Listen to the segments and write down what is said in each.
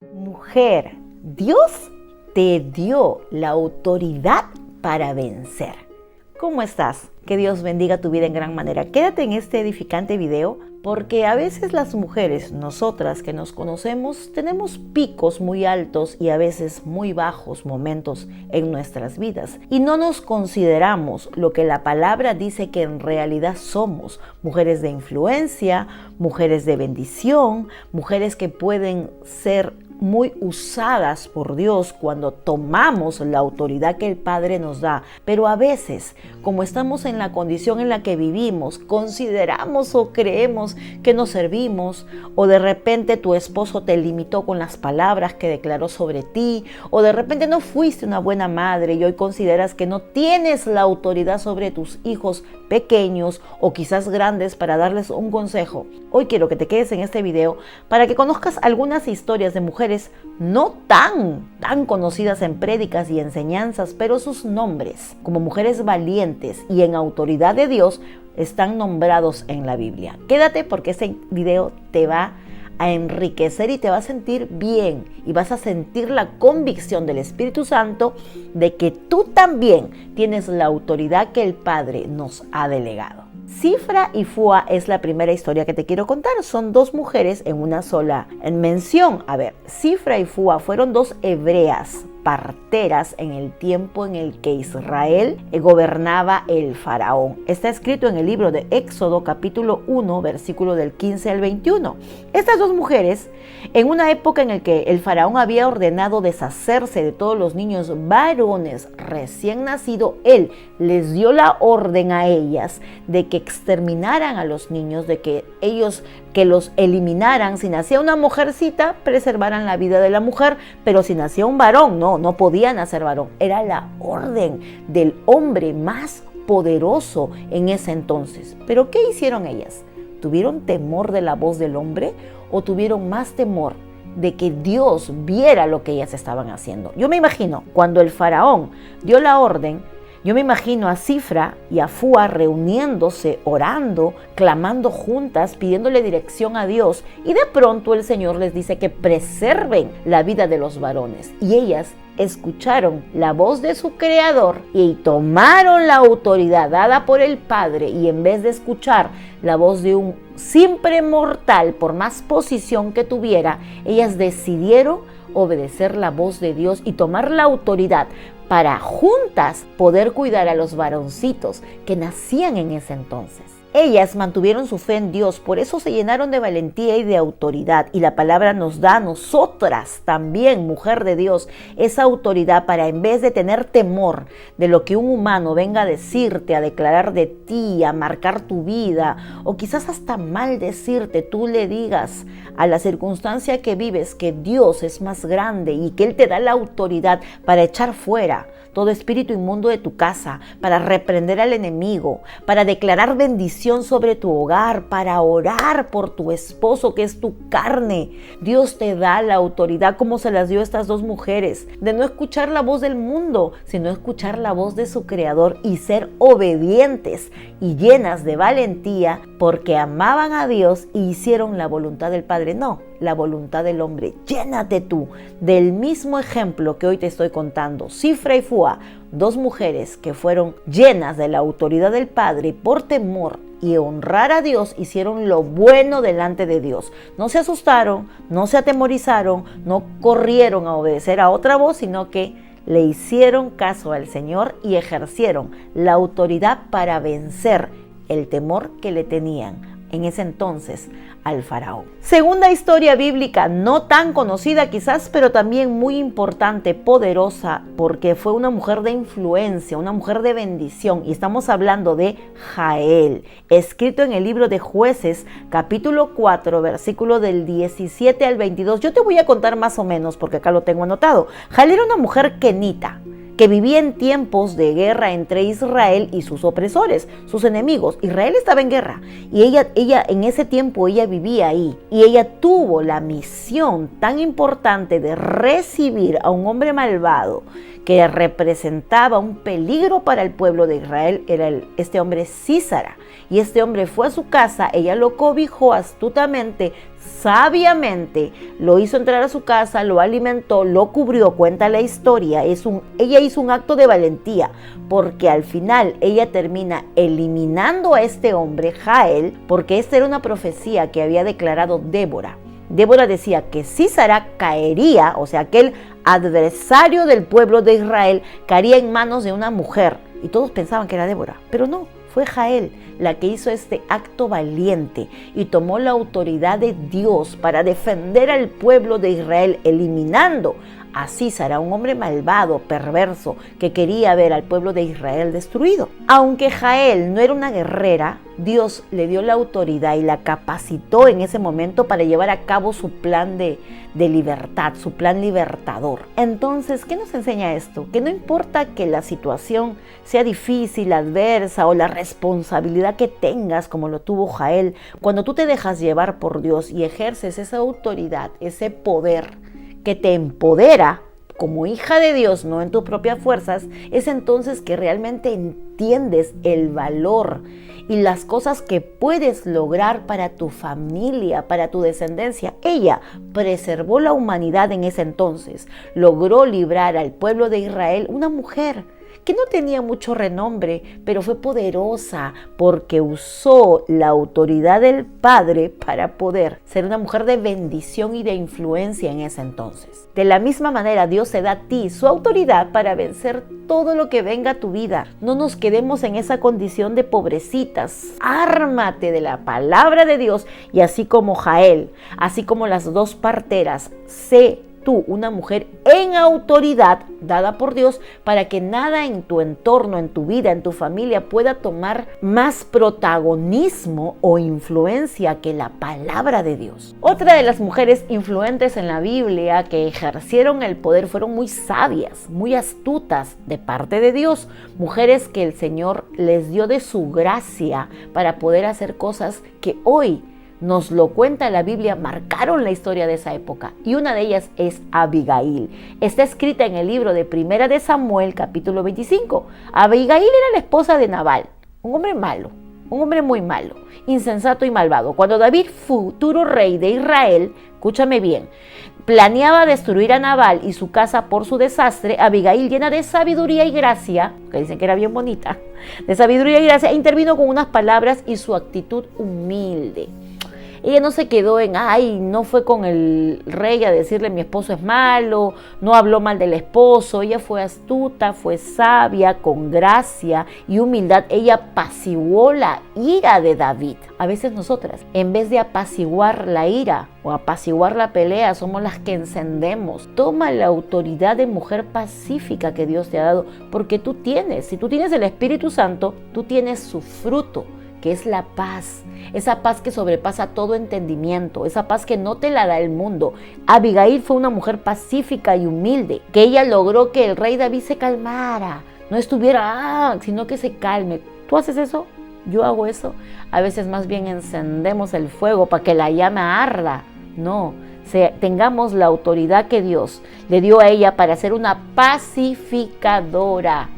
Mujer, Dios te dio la autoridad para vencer. ¿Cómo estás? Que Dios bendiga tu vida en gran manera. Quédate en este edificante video porque a veces las mujeres, nosotras que nos conocemos, tenemos picos muy altos y a veces muy bajos momentos en nuestras vidas. Y no nos consideramos lo que la palabra dice que en realidad somos. Mujeres de influencia, mujeres de bendición, mujeres que pueden ser muy usadas por Dios cuando tomamos la autoridad que el Padre nos da. Pero a veces, como estamos en la condición en la que vivimos, consideramos o creemos que no servimos, o de repente tu esposo te limitó con las palabras que declaró sobre ti, o de repente no fuiste una buena madre y hoy consideras que no tienes la autoridad sobre tus hijos pequeños o quizás grandes para darles un consejo. Hoy quiero que te quedes en este video para que conozcas algunas historias de mujeres no tan conocidas en prédicas y enseñanzas, pero sus nombres como mujeres valientes y en autoridad de Dios están nombrados en la Biblia. Quédate porque este video te va a enriquecer y te va a sentir bien y vas a sentir la convicción del Espíritu Santo de que tú también tienes la autoridad que el Padre nos ha delegado. Sifra y Fúa es la primera historia que te quiero contar. Son dos mujeres en una sola mención. A ver, Sifra y Fúa fueron dos hebreas parteras en el tiempo en el que Israel gobernaba el faraón. Está escrito en el libro de Éxodo capítulo 1 versículo del 15 al 21. Estas dos mujeres, en una época en la que el faraón había ordenado deshacerse de todos los niños varones recién nacidos, él les dio la orden a ellas de que exterminaran a los niños, de que los eliminaran. Si nacía una mujercita, preservaran la vida de la mujer, pero si nacía un varón, no podía nacer varón. Era la orden del hombre más poderoso en ese entonces. ¿Pero qué hicieron ellas? ¿Tuvieron temor de la voz del hombre o tuvieron más temor de que Dios viera lo que ellas estaban haciendo? Yo me imagino, cuando el faraón dio la orden, yo me imagino a Sifra y a Fúa reuniéndose, orando, clamando juntas, pidiéndole dirección a Dios. Y de pronto el Señor les dice que preserven la vida de los varones. Y ellas escucharon la voz de su Creador y tomaron la autoridad dada por el Padre. Y en vez de escuchar la voz de un simple mortal, por más posición que tuviera, ellas decidieron obedecer la voz de Dios y tomar la autoridad para juntas poder cuidar a los varoncitos que nacían en ese entonces. Ellas mantuvieron su fe en Dios, por eso se llenaron de valentía y de autoridad. Y la palabra nos da a nosotras también, mujer de Dios, esa autoridad para, en vez de tener temor de lo que un humano venga a decirte, a declarar de ti, a marcar tu vida, o quizás hasta maldecirte, tú le digas a la circunstancia que vives que Dios es más grande y que Él te da la autoridad para echar fuera todo espíritu inmundo de tu casa, para reprender al enemigo, para declarar bendición sobre tu hogar, para orar por tu esposo que es tu carne. Dios te da la autoridad como se las dio a estas dos mujeres, de no escuchar la voz del mundo, sino escuchar la voz de su Creador y ser obedientes y llenas de valentía porque amaban a Dios y hicieron la voluntad del Padre, no la voluntad del hombre. Llénate tú del mismo ejemplo que hoy te estoy contando. Sifra y Fúa, dos mujeres que fueron llenas de la autoridad del Padre y por temor y honrar a Dios hicieron lo bueno delante de Dios. No se asustaron, no se atemorizaron, no corrieron a obedecer a otra voz, sino que le hicieron caso al Señor y ejercieron la autoridad para vencer el temor que le tenían en ese entonces al faraón. Segunda historia bíblica, no tan conocida quizás, pero también muy importante, poderosa, porque fue una mujer de influencia, una mujer de bendición, y estamos hablando de Jael, escrito en el libro de Jueces, capítulo 4, versículo del 17 al 22. Yo te voy a contar más o menos, porque acá lo tengo anotado. Jael era una mujer kenita, que vivía en tiempos de guerra entre Israel y sus opresores, sus enemigos. Israel estaba en guerra y ella en ese tiempo ella vivía ahí y ella tuvo la misión tan importante de recibir a un hombre malvado que representaba un peligro para el pueblo de Israel. Era este hombre Sísara, y este hombre fue a su casa, ella lo cobijó astutamente, sabiamente lo hizo entrar a su casa, lo alimentó, lo cubrió, cuenta la historia. Ella hizo un acto de valentía, porque al final ella termina eliminando a este hombre, Jael, porque esta era una profecía que había declarado Débora. Débora decía que Sísara caería, o sea, aquel adversario del pueblo de Israel caería en manos de una mujer. Y todos pensaban que era Débora, pero no, fue Jael la que hizo este acto valiente y tomó la autoridad de Dios para defender al pueblo de Israel, eliminando a Sísara, un hombre malvado, perverso, que quería ver al pueblo de Israel destruido. Aunque Jael no era una guerrera, Dios le dio la autoridad y la capacitó en ese momento para llevar a cabo su plan de libertad, su plan libertador. Entonces, ¿qué nos enseña esto? Que no importa que la situación sea difícil, adversa, o la responsabilidad que tengas, como lo tuvo Jael, cuando tú te dejas llevar por Dios y ejerces esa autoridad, ese poder que te empodera como hija de Dios, no en tus propias fuerzas, es entonces que realmente entiendes el valor y las cosas que puedes lograr para tu familia, para tu descendencia. Ella preservó la humanidad en ese entonces, logró librar al pueblo de Israel, una mujer que no tenía mucho renombre, pero fue poderosa porque usó la autoridad del Padre para poder ser una mujer de bendición y de influencia en ese entonces. De la misma manera, Dios te da a ti su autoridad para vencer todo lo que venga a tu vida. No nos quedemos en esa condición de pobrecitas. Ármate de la palabra de Dios y así como Jael, así como las dos parteras, sé tú una mujer en autoridad dada por Dios para que nada en tu entorno, en tu vida, en tu familia pueda tomar más protagonismo o influencia que la palabra de Dios. Otra de las mujeres influentes en la Biblia que ejercieron el poder fueron muy sabias, muy astutas de parte de Dios, mujeres que el Señor les dio de su gracia para poder hacer cosas que hoy nos lo cuenta la Biblia, marcaron la historia de esa época, y una de ellas es Abigail. Está escrita en el libro de Primera de Samuel, capítulo 25. Abigail era la esposa de Nabal, un hombre malo, un hombre muy malo, insensato y malvado. Cuando David, futuro rey de Israel, escúchame bien, planeaba destruir a Nabal y su casa por su desastre, Abigail, llena de sabiduría y gracia, que dicen que era bien bonita, de sabiduría y gracia, intervino con unas palabras y su actitud humilde. Ella no se quedó en, no fue con el rey a decirle mi esposo es malo, no habló mal del esposo. Ella fue astuta, fue sabia, con gracia y humildad. Ella apaciguó la ira de David. A veces nosotras, en vez de apaciguar la ira o apaciguar la pelea, somos las que encendemos. Toma la autoridad de mujer pacífica que Dios te ha dado, porque tú tienes, si tú tienes el Espíritu Santo, tú tienes su fruto, que es la paz, esa paz que sobrepasa todo entendimiento, esa paz que no te la da el mundo. Abigail fue una mujer pacífica y humilde, que ella logró que el rey David se calmara, no estuviera, sino que se calme. ¿Tú haces eso? Yo hago eso. A veces más bien encendemos el fuego para que la llama arda. No, tengamos la autoridad que Dios le dio a ella para ser una pacificadora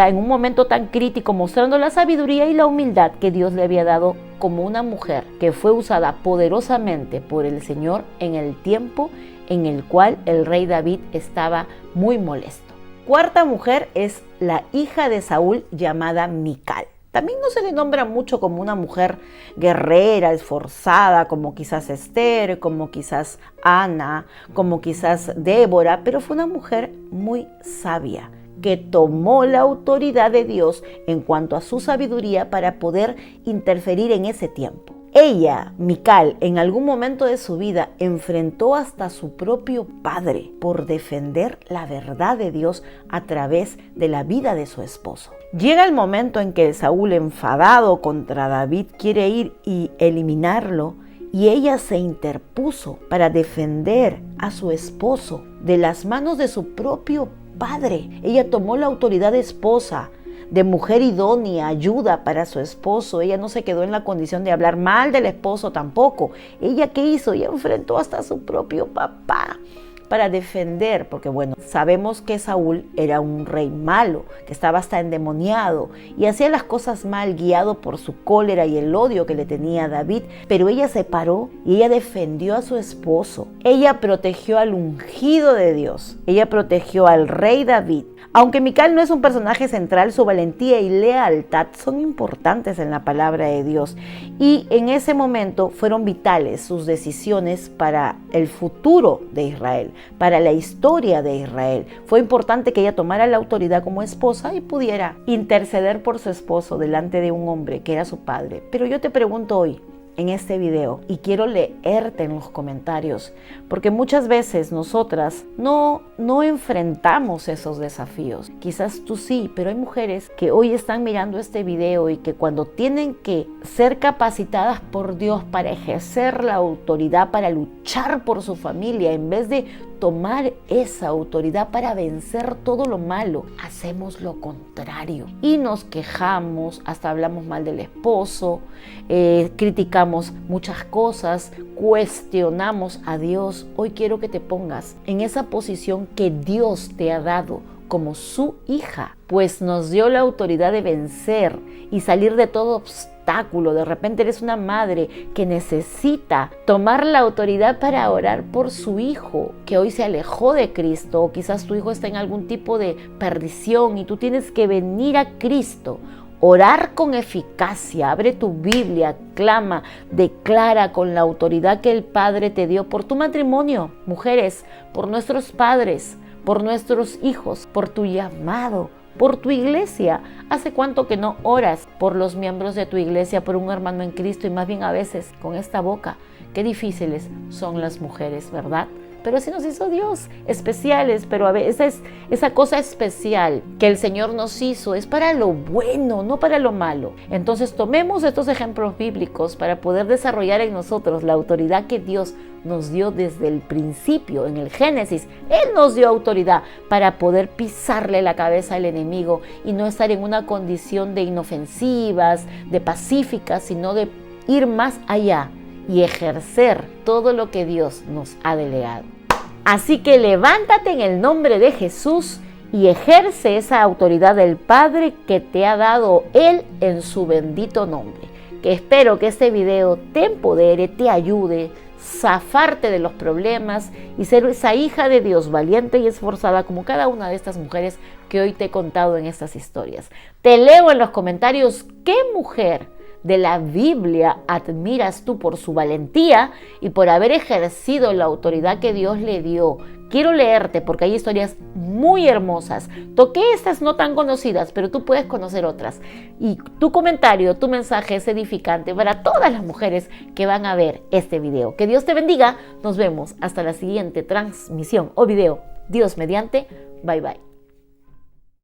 en un momento tan crítico, mostrando la sabiduría y la humildad que Dios le había dado como una mujer que fue usada poderosamente por el Señor en el tiempo en el cual el rey David estaba muy molesto. Cuarta mujer es la hija de Saúl llamada Mical. También no se le nombra mucho como una mujer guerrera, esforzada, como quizás Esther, como quizás Ana, como quizás Débora, pero fue una mujer muy sabia, que tomó la autoridad de Dios en cuanto a su sabiduría para poder interferir en ese tiempo. Ella, Mical, en algún momento de su vida enfrentó hasta su propio padre por defender la verdad de Dios a través de la vida de su esposo. Llega el momento en que Saúl, enfadado contra David, quiere ir y eliminarlo, y ella se interpuso para defender a su esposo de las manos de su propio padre. Ella tomó la autoridad de esposa, de mujer idónea, ayuda para su esposo. Ella no se quedó en la condición de hablar mal del esposo tampoco. ¿Ella qué hizo? Ella enfrentó hasta a su propio papá para defender, porque bueno, sabemos que Saúl era un rey malo, que estaba hasta endemoniado y hacía las cosas mal, guiado por su cólera y el odio que le tenía a David, pero ella se paró y ella defendió a su esposo. Ella protegió al ungido de Dios, ella protegió al rey David. Aunque Mical no es un personaje central, su valentía y lealtad son importantes en la palabra de Dios. Y en ese momento fueron vitales sus decisiones para el futuro de Israel, para la historia de Israel. Fue importante que ella tomara la autoridad como esposa y pudiera interceder por su esposo delante de un hombre que era su padre. Pero yo te pregunto hoy, en este video, y quiero leerte en los comentarios, porque muchas veces nosotras no enfrentamos esos desafíos. Quizás tú sí, pero hay mujeres que hoy están mirando este video y que cuando tienen que ser capacitadas por Dios para ejercer la autoridad, para luchar por su familia, en vez de tomar esa autoridad para vencer todo lo malo, hacemos lo contrario y nos quejamos, hasta hablamos mal del esposo, criticamos muchas cosas, cuestionamos a Dios. Hoy quiero que te pongas en esa posición que Dios te ha dado como su hija, pues nos dio la autoridad de vencer y salir de todo obstáculo. De repente eres una madre que necesita tomar la autoridad para orar por su hijo que hoy se alejó de Cristo, o quizás tu hijo está en algún tipo de perdición y tú tienes que venir a Cristo. Orar con eficacia, abre tu Biblia, clama, declara con la autoridad que el Padre te dio por tu matrimonio, mujeres, por nuestros padres, por nuestros hijos, por tu llamado, por tu iglesia. ¿Hace cuánto que no oras por los miembros de tu iglesia, por un hermano en Cristo? Y más bien a veces con esta boca, qué difíciles son las mujeres, ¿verdad? Pero así nos hizo Dios, especiales, pero a veces esa cosa especial que el Señor nos hizo es para lo bueno, no para lo malo. Entonces tomemos estos ejemplos bíblicos para poder desarrollar en nosotros la autoridad que Dios nos dio desde el principio, en el Génesis. Él nos dio autoridad para poder pisarle la cabeza al enemigo y no estar en una condición de inofensivas, de pacíficas, sino de ir más allá y ejercer todo lo que Dios nos ha delegado. Así que levántate en el nombre de Jesús y ejerce esa autoridad del Padre que te ha dado Él en su bendito nombre. Que espero que este video te empodere, te ayude, zafarte de los problemas y ser esa hija de Dios valiente y esforzada como cada una de estas mujeres que hoy te he contado en estas historias. Te leo en los comentarios qué mujer de la Biblia admiras tú por su valentía y por haber ejercido la autoridad que Dios le dio. Quiero leerte porque hay historias muy hermosas. Toqué estas no tan conocidas, pero tú puedes conocer otras. Y tu comentario, tu mensaje es edificante para todas las mujeres que van a ver este video. Que Dios te bendiga. Nos vemos hasta la siguiente transmisión o video. Dios mediante. Bye bye.